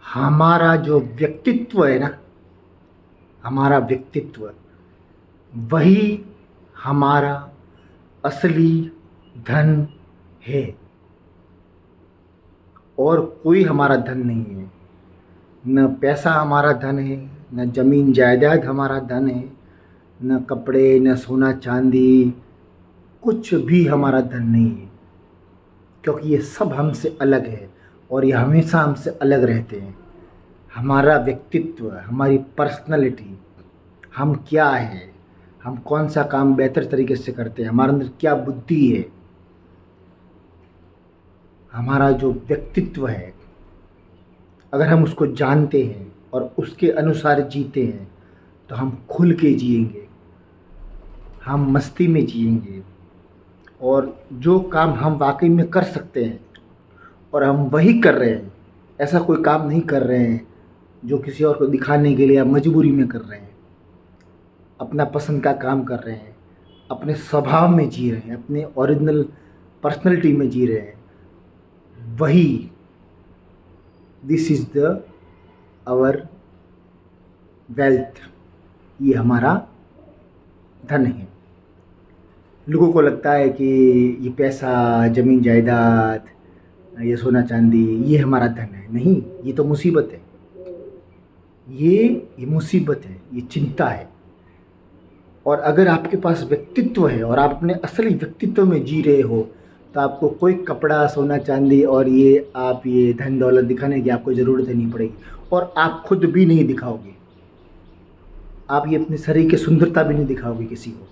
हमारा जो व्यक्तित्व है ना, हमारा व्यक्तित्व वही हमारा असली धन है, और कोई हमारा धन नहीं है। न पैसा हमारा धन है, न जमीन जायदाद हमारा धन है, न कपड़े, न सोना चांदी, कुछ भी हमारा धन नहीं है, क्योंकि ये सब हमसे अलग है और ये हमेशा हमसे अलग रहते हैं। हमारा व्यक्तित्व, हमारी पर्सनैलिटी, हम क्या है, हम कौन सा काम बेहतर तरीके से करते हैं, हमारे अंदर क्या बुद्धि है, हमारा जो व्यक्तित्व है, अगर हम उसको जानते हैं और उसके अनुसार जीते हैं तो हम खुल के जिएंगे, हम मस्ती में जिएंगे, और जो काम हम वाकई में कर सकते हैं और हम वही कर रहे हैं, ऐसा कोई काम नहीं कर रहे हैं जो किसी और को दिखाने के लिए या मजबूरी में कर रहे हैं। अपना पसंद का काम कर रहे हैं, अपने स्वभाव में जी रहे हैं, अपने ओरिजिनल पर्सनैलिटी में जी रहे हैं, वही this is the our wealth, ये हमारा धन है। लोगों को लगता है कि ये पैसा, जमीन जायदाद, ये सोना चांदी, ये हमारा धन है। नहीं, ये तो मुसीबत है, ये मुसीबत है, ये चिंता है। और अगर आपके पास व्यक्तित्व है और आप अपने असली व्यक्तित्व में जी रहे हो तो आपको कोई कपड़ा, सोना चांदी और ये धन दौलत दिखाने की आपको ज़रूरत ही नहीं पड़ेगी, और आप खुद भी नहीं दिखाओगे। आप ये अपने शरीर की सुंदरता भी नहीं दिखाओगे किसी को,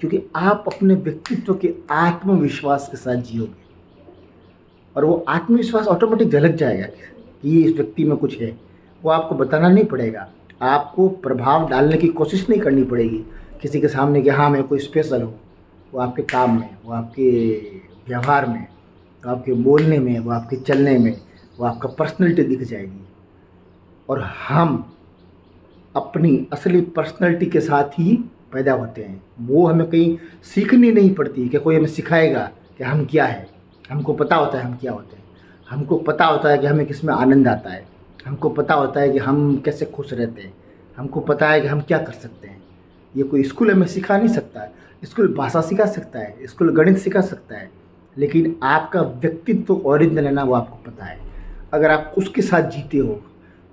क्योंकि आप अपने व्यक्तित्व के आत्मविश्वास के साथ जियोगे, और वो आत्मविश्वास ऑटोमेटिक झलक जाएगा कि इस व्यक्ति में कुछ है। वो आपको बताना नहीं पड़ेगा, आपको प्रभाव डालने की कोशिश नहीं करनी पड़ेगी किसी के सामने कि हाँ मैं कोई स्पेशल हूँ। वो आपके काम में, वो आपके व्यवहार में, वो आपके बोलने में, वो आपके चलने में, वो आपका पर्सनैलिटी दिख जाएगी। और हम अपनी असली पर्सनैलिटी के साथ ही पैदा होते हैं। वो हमें कहीं सीखनी नहीं पड़ती कि कोई हमें सिखाएगा कि हम क्या है। हमको पता होता है हम क्या होते हैं, हमको पता होता है कि हमें किस में आनंद आता है, हमको पता होता है कि हम कैसे खुश रहते हैं, हमको पता है कि हम क्या कर सकते हैं। ये कोई स्कूल हमें सिखा नहीं सकता है। स्कूल भाषा सिखा सकता है, स्कूल गणित सिखा सकता है, लेकिन आपका व्यक्तित्व ओरिजिनल है ना, वो आपको पता है। अगर आप उसके साथ जीते हो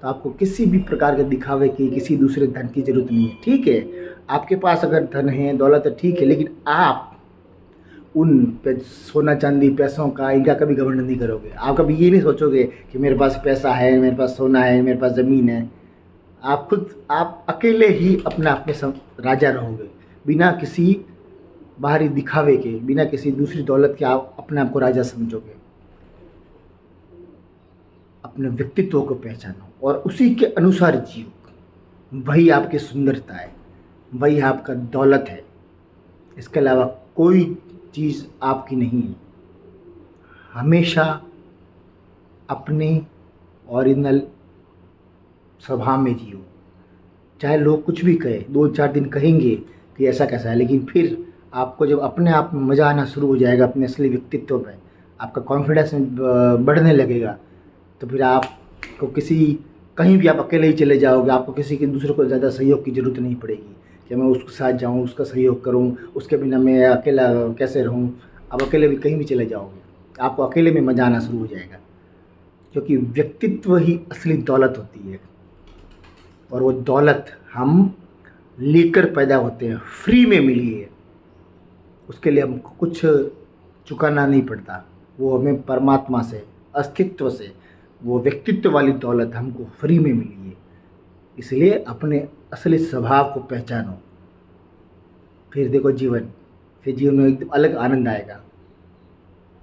तो आपको किसी भी प्रकार के दिखावे की, किसी दूसरे धन की जरूरत नहीं है। ठीक है, आपके पास अगर धन है, दौलत है, ठीक है, लेकिन आप सोना चांदी, पैसों का, इनका कभी घमंड नहीं करोगे। आप कभी ये नहीं सोचोगे कि मेरे पास पैसा है, मेरे पास सोना है, मेरे पास ज़मीन है। आप अकेले ही अपने राजा रहोगे, बिना किसी बाहरी दिखावे के, बिना किसी दूसरी दौलत के। आप अपने आप को राजा समझोगे। अपने व्यक्तित्व को पहचानो और उसी के अनुसार जियो। वही आपकी सुंदरता है, वही आपका दौलत है। इसके अलावा कोई चीज़ आपकी नहीं है। हमेशा अपने ओरिजिनल स्वभाव में जियो। चाहे लोग कुछ भी कहे, 2-4 दिन कहेंगे कि ऐसा कैसा है, लेकिन फिर आपको जब अपने आप में मज़ा आना शुरू हो जाएगा, अपने असली व्यक्तित्व पे आपका कॉन्फिडेंस बढ़ने लगेगा, तो फिर आपको कहीं भी आप अकेले ही चले जाओगे। आपको किसी के दूसरे को ज़्यादा सहयोग की ज़रूरत नहीं पड़ेगी कि मैं उसके साथ जाऊँ, उसका सहयोग करूँ, उसके बिना मैं अकेला कैसे रहूँ। आप अकेले भी कहीं भी चले जाओगे, आपको अकेले में मज़ा आना शुरू हो जाएगा, क्योंकि व्यक्तित्व ही असली दौलत होती है। और वो दौलत हम लेकर पैदा होते हैं, फ्री में मिली है। उसके लिए हमको कुछ चुकाना नहीं पड़ता। वो हमें परमात्मा से, अस्तित्व से, वो व्यक्तित्व वाली दौलत हमको फ्री में मिली है। इसलिए अपने असली स्वभाव को पहचानो, फिर देखो जीवन में एकदम अलग आनंद आएगा।